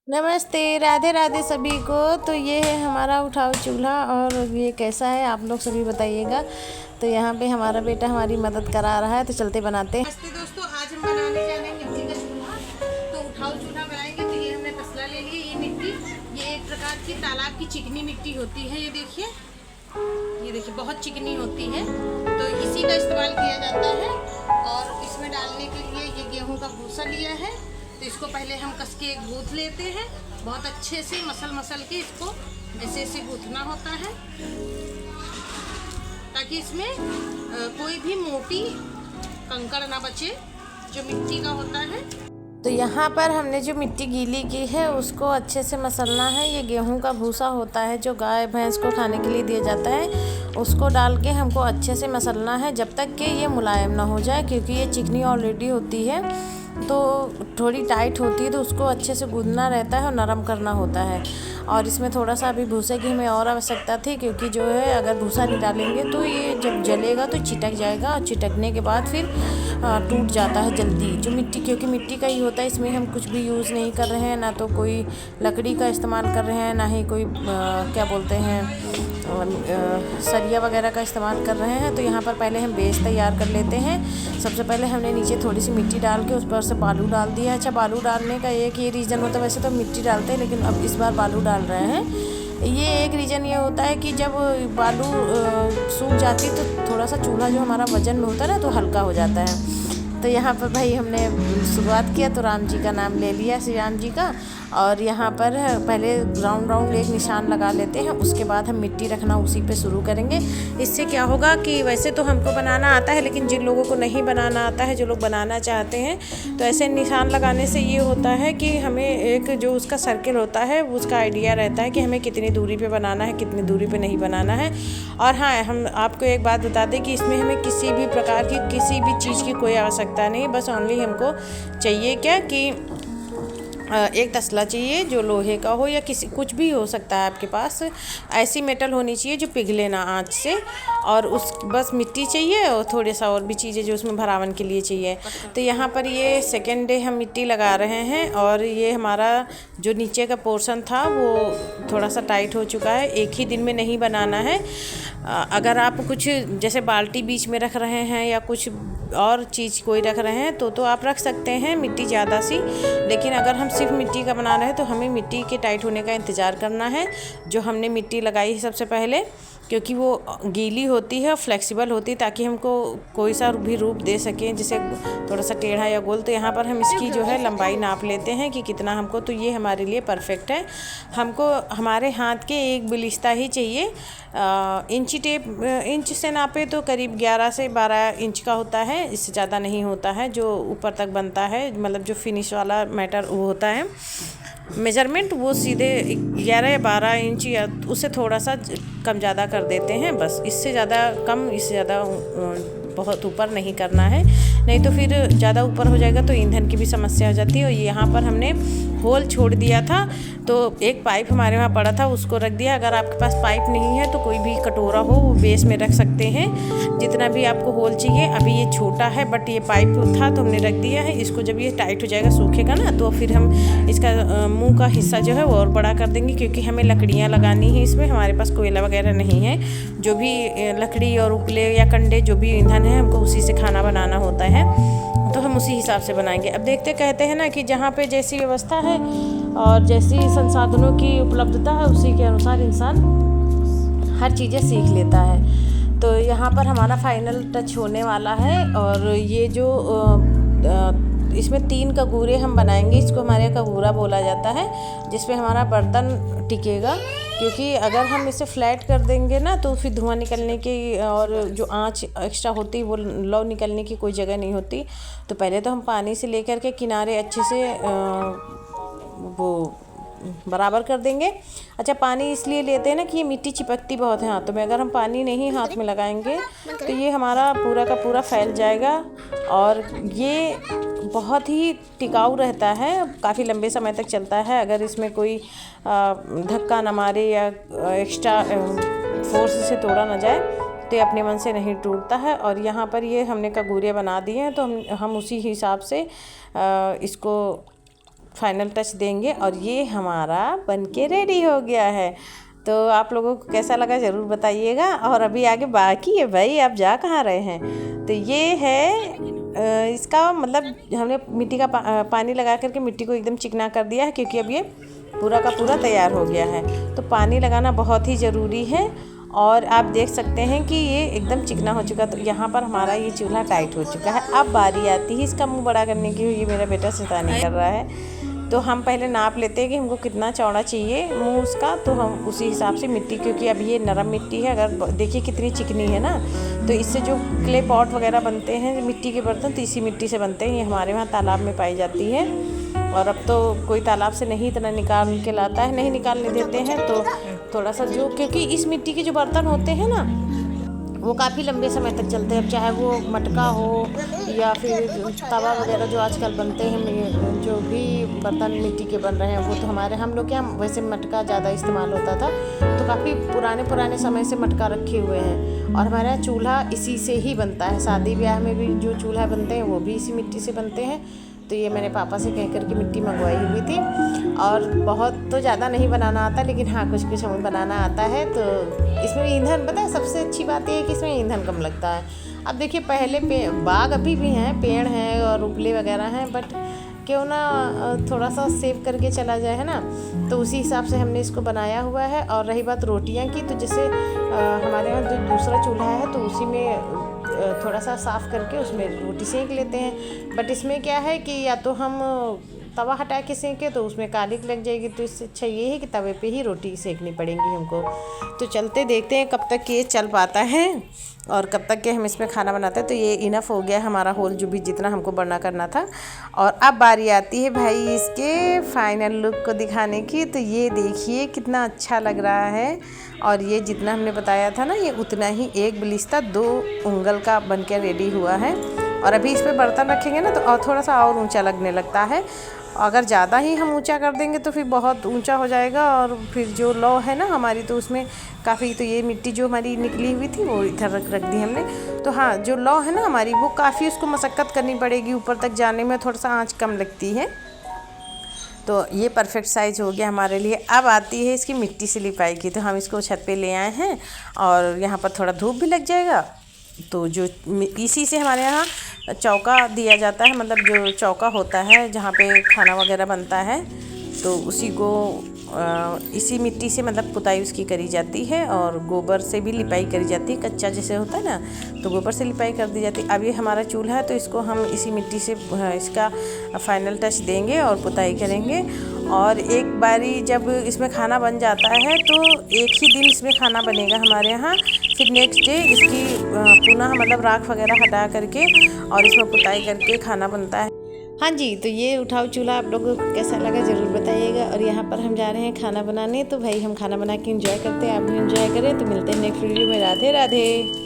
नमस्ते, राधे राधे सभी को। तो ये है हमारा उठाओ चूल्हा और ये कैसा है आप लोग सभी बताइएगा। तो यहाँ पे हमारा बेटा हमारी मदद करा रहा है, तो चलते बनाते हैं। नमस्ते दोस्तों, आज हम बनाने जा रहे हैं मिट्टी का चूल्हा। तो उठाओ चूल्हा बनाएंगे। तो ये हमने तसला ले लिया। ये मिट्टी, ये एक प्रकार की तालाब की चिकनी मिट्टी होती है। ये देखिए बहुत चिकनी होती है। तो इसी का इस्तेमाल किया जाता है। और इसमें डालने के लिए ये गेहूं का भूसा लिया है। तो इसको पहले हम कस के गूँथ लेते हैं। बहुत अच्छे से मसल के इसको ऐसे गूँथना होता है, ताकि इसमें कोई भी मोटी कंकड़ ना बचे, जो मिट्टी का होता है। तो यहाँ पर हमने जो मिट्टी गीली की है उसको अच्छे से मसलना है। ये गेहूं का भूसा होता है जो गाय भैंस को खाने के लिए दिया जाता है, उसको डाल के हमको अच्छे से मसलना है जब तक कि ये मुलायम ना हो जाए, क्योंकि ये चिकनी ऑलरेडी होती है तो थोड़ी टाइट होती है, तो उसको अच्छे से गूंदना रहता है और नरम करना होता है। और इसमें थोड़ा सा अभी भूसे की हमें और आवश्यकता थी, क्योंकि जो है अगर भूसा नहीं डालेंगे तो ये जब जलेगा तो चिटक जाएगा, और चिटकने के बाद फिर टूट जाता है जल्दी। जो मिट्टी, क्योंकि मिट्टी का ही होता है, इसमें हम कुछ भी यूज़ नहीं कर रहे हैं, ना तो कोई लकड़ी का इस्तेमाल कर रहे हैं, ना ही कोई क्या बोलते हैं सरिया वगैरह का इस्तेमाल कर रहे हैं। तो यहाँ पर पहले हम बेस तैयार कर लेते हैं। सबसे पहले हमने नीचे थोड़ी सी मिट्टी डाल के उस पर से बालू डाल दिया। अच्छा, बालू डालने का एक ये रीज़न होता है, वैसे तो मिट्टी डालते हैं लेकिन अब इस बार बालू डाल रहे हैं। ये एक रीज़न ये होता है कि जब बालू सूख जाती तो थोड़ा सा चूल्हा जो हमारा वजन में होता है ना, तो हल्का हो जाता है। तो यहाँ पर भाई हमने शुरुआत किया तो राम जी का नाम ले लिया, श्री राम जी का। और यहाँ पर पहले राउंड एक निशान लगा लेते हैं, उसके बाद हम मिट्टी रखना उसी पे शुरू करेंगे। इससे क्या होगा कि वैसे तो हमको बनाना आता है, लेकिन जिन लोगों को नहीं बनाना आता है, जो लोग बनाना चाहते हैं, तो ऐसे निशान लगाने से ये होता है कि हमें एक जो उसका सर्किल होता है उसका आइडिया रहता है कि हमें कितनी दूरी पे बनाना है, कितनी दूरी पे नहीं बनाना है। और हाँ, हम आपको एक बात बता दें कि इसमें हमें किसी भी प्रकार की किसी भी चीज़ की कोई आवश्यकता नहीं, बस ओनली हमको चाहिए क्या कि एक तसला चाहिए जो लोहे का हो या किसी कुछ भी हो सकता है आपके पास। ऐसी मेटल होनी चाहिए जो पिघले ना आँच से, और उस बस मिट्टी चाहिए और थोड़े सा और भी चीज़ें जो उसमें भरावन के लिए चाहिए। तो यहाँ पर ये सेकेंड डे हम मिट्टी लगा रहे हैं, और ये हमारा जो नीचे का पोर्शन था वो थोड़ा सा टाइट हो चुका है। एक ही दिन में नहीं बनाना है। अगर आप कुछ जैसे बाल्टी बीच में रख रहे हैं या कुछ और चीज़ कोई रख रहे हैं तो आप रख सकते हैं मिट्टी ज़्यादा सी, लेकिन अगर हम सिर्फ मिट्टी का बना रहे हैं तो हमें मिट्टी के टाइट होने का इंतज़ार करना है। जो हमने मिट्टी लगाई है सबसे पहले, क्योंकि वो गीली होती है और फ्लेक्सिबल होती है, ताकि हमको कोई सा भी रूप दे सकें, जैसे थोड़ा सा टेढ़ा या गोल। तो यहाँ पर हम इसकी जो है लंबाई नाप लेते हैं कि कितना हमको, तो ये हमारे लिए परफेक्ट है। हमको हमारे हाथ के एक बिलिस्ता ही चाहिए। इंची टेप इंच से नापे तो करीब 11 से 12 इंच का होता है, इससे ज़्यादा नहीं होता है। जो ऊपर तक बनता है, मतलब जो फिनिश वाला मैटर वो होता है मेजरमेंट, वो सीधे 11 या 12 इंच या उससे थोड़ा सा कम ज़्यादा कर देते हैं बस। इससे ज़्यादा कम, इससे ज़्यादा बहुत ऊपर नहीं करना है, नहीं तो फिर ज़्यादा ऊपर हो जाएगा तो ईंधन की भी समस्या हो जाती है। और यहाँ पर हमने होल छोड़ दिया था, तो एक पाइप हमारे वहाँ पड़ा था, उसको रख दिया। अगर आपके पास पाइप नहीं है तो कोई भी कटोरा हो वो बेस में रख सकते हैं, जितना भी आपको होल चाहिए। अभी ये छोटा है बट ये पाइप था तो हमने रख दिया है। इसको जब ये टाइट हो जाएगा, सूखेगा ना, तो फिर हम इसका मुंह का हिस्सा जो है वो और बड़ा कर देंगे, क्योंकि हमें लकड़ियाँ लगानी है इसमें। हमारे पास कोयला वगैरह नहीं है। जो भी लकड़ी और उपले या कंडे जो भी ईंधन है, हमको उसी से खाना बनाना होता है, तो हम उसी हिसाब से बनाएंगे। अब देखते, कहते हैं ना कि जहाँ पे जैसी व्यवस्था है और जैसी संसाधनों की उपलब्धता है, उसी के अनुसार इंसान हर चीज़ें सीख लेता है। तो यहाँ पर हमारा फाइनल टच होने वाला है। और ये जो इसमें 3 कगूरे हम बनाएंगे, इसको हमारे यहाँ कगूरा बोला जाता है, जिसमें हमारा बर्तन टिकेगा। क्योंकि अगर हम इसे फ्लैट कर देंगे ना, तो फिर धुआं निकलने की और जो आंच एक्स्ट्रा होती है वो लौ निकलने की कोई जगह नहीं होती। तो पहले तो हम पानी से लेकर के किनारे अच्छे से वो बराबर कर देंगे। अच्छा, पानी इसलिए लेते हैं ना कि ये मिट्टी चिपकती बहुत है हाथों में। अगर हम पानी नहीं हाथ में लगाएंगे तो ये हमारा पूरा का पूरा फैल जाएगा, और ये बहुत ही टिकाऊ रहता है, काफ़ी लंबे समय तक चलता है। अगर इसमें कोई धक्का न मारे या एक्स्ट्रा फोर्स से तोड़ा ना जाए तो ये अपने मन से नहीं टूटता है। और यहाँ पर ये हमने कगूरे बना दिए हैं, तो हम उसी हिसाब से इसको फाइनल टच देंगे और ये हमारा बनके रेडी हो गया है। तो आप लोगों को कैसा लगा ज़रूर बताइएगा। और अभी आगे बाकी है भाई, आप जा कहाँ रहे हैं। तो ये है इसका मतलब हमने मिट्टी का पानी लगा करके मिट्टी को एकदम चिकना कर दिया है, क्योंकि अब ये पूरा का पूरा तैयार हो गया है। तो पानी लगाना बहुत ही ज़रूरी है। और आप देख सकते हैं कि ये एकदम चिकना हो चुका। तो यहाँ पर हमारा ये चूल्हा टाइट हो चुका है। अब बारी आती है इसका मुंह बड़ा करने की। ये मेरा बेटा शैतानी कर रहा है। तो हम पहले नाप लेते हैं कि हमको कितना चौड़ा चाहिए मुंह उसका, तो हम उसी हिसाब से मिट्टी, क्योंकि अब ये नरम मिट्टी है, अगर देखिए कितनी चिकनी है ना, तो इससे जो क्ले पॉट वगैरह बनते हैं मिट्टी के बर्तन, तो इसी मिट्टी से बनते हैं। ये हमारे वहाँ तालाब में पाई जाती है। और अब तो कोई तालाब से नहीं इतना निकाल के लाता है, नहीं निकालने देते हैं। तो थोड़ा सा जो, क्योंकि इस मिट्टी के जो बर्तन होते हैं ना वो काफ़ी लंबे समय तक चलते हैं। अब चाहे वो मटका हो या फिर तवा वगैरह जो आजकल बनते हैं, जो भी बर्तन मिट्टी के बन रहे हैं, वो तो हम लोग क्या वैसे मटका ज़्यादा इस्तेमाल होता था। तो काफ़ी पुराने समय से मटका रखे हुए हैं। और हमारे यहाँ चूल्हा इसी से ही बनता है। शादी ब्याह में भी जो चूल्हा बनते हैं वो भी इसी मिट्टी से बनते हैं। तो ये मैंने पापा से कह करके मिट्टी मंगवाई हुई थी। और बहुत तो ज़्यादा नहीं बनाना आता, लेकिन हाँ कुछ कुछ हमें बनाना आता है। तो इसमें ईंधन, पता है सबसे अच्छी बात ये है कि इसमें ईंधन कम लगता है। अब देखिए पहले बाग अभी भी हैं, पेड़ हैं और उपले वगैरह हैं, बट क्यों ना थोड़ा सा सेव करके चला जाए, है ना। तो उसी हिसाब से हमने इसको बनाया हुआ है। और रही बात रोटियां की, तो जैसे हमारे यहाँ जो दूसरा चूल्हा है तो उसी में थोड़ा सा साफ़ करके उसमें रोटी सेंक लेते हैं। बट इसमें क्या है कि या तो हम तवा हटा के सेंके तो उसमें कालिक लग जाएगी। तो इससे अच्छा ये है कि तवे पे ही रोटी सेंकनी पड़ेंगी हमको। तो चलते देखते हैं कब तक ये चल पाता है और कब तक के हम इसमें खाना बनाते हैं। तो ये इनफ हो गया हमारा होल, जो भी जितना हमको बना करना था। और अब बारी आती है भाई इसके फाइनल लुक को दिखाने की। तो ये देखिए कितना अच्छा लग रहा है। और ये जितना हमने बताया था ना, ये उतना ही एक बिलिस्ता 2 उंगल का बन के रेडी हुआ है। और अभी इस पर बर्तन रखेंगे ना तो और थोड़ा सा और ऊंचा लगने लगता है। अगर ज़्यादा ही हम ऊंचा कर देंगे तो फिर बहुत ऊंचा हो जाएगा। और फिर जो लौ है ना हमारी, तो उसमें काफ़ी, तो ये मिट्टी जो हमारी निकली हुई थी वो इधर रख दी हमने। तो हाँ, जो लौ है ना हमारी, वो काफ़ी उसको मशक्क़त करनी पड़ेगी, ऊपर तक जाने में थोड़ा सा आँच कम लगती है। तो ये परफेक्ट साइज़ हो गया हमारे लिए। अब आती है इसकी मिट्टी से लिपाई की। तो हम इसको छत पे ले आए हैं और यहाँ पर थोड़ा धूप भी लग जाएगा। तो जो इसी से हमारे यहाँ चौका दिया जाता है, मतलब जो चौका होता है जहाँ पे खाना वगैरह बनता है, तो उसी को इसी मिट्टी से मतलब पुताई उसकी करी जाती है। और गोबर से भी लिपाई करी जाती है, कच्चा जैसे होता है ना, तो गोबर से लिपाई कर दी जाती है। अब ये हमारा चूल्हा है तो इसको हम इसी मिट्टी से इसका फाइनल टच देंगे और पुताई करेंगे। और एक बारी जब इसमें खाना बन जाता है तो एक ही दिन इसमें खाना बनेगा हमारे यहाँ। फिर नेक्स्ट डे इसकी पुनः मतलब राख वगैरह हटा करके और इसमें पुताई करके खाना बनता है। हाँ जी, तो ये उठाओ चूल्हा आप लोगों को कैसा लगा ज़रूर बताइएगा। और यहाँ पर हम जा रहे हैं खाना बनाने। तो भाई हम खाना बना के एंजॉय करते हैं, आप भी एंजॉय करें। तो मिलते हैं नेक्स्ट वीडियो में। राधे राधे।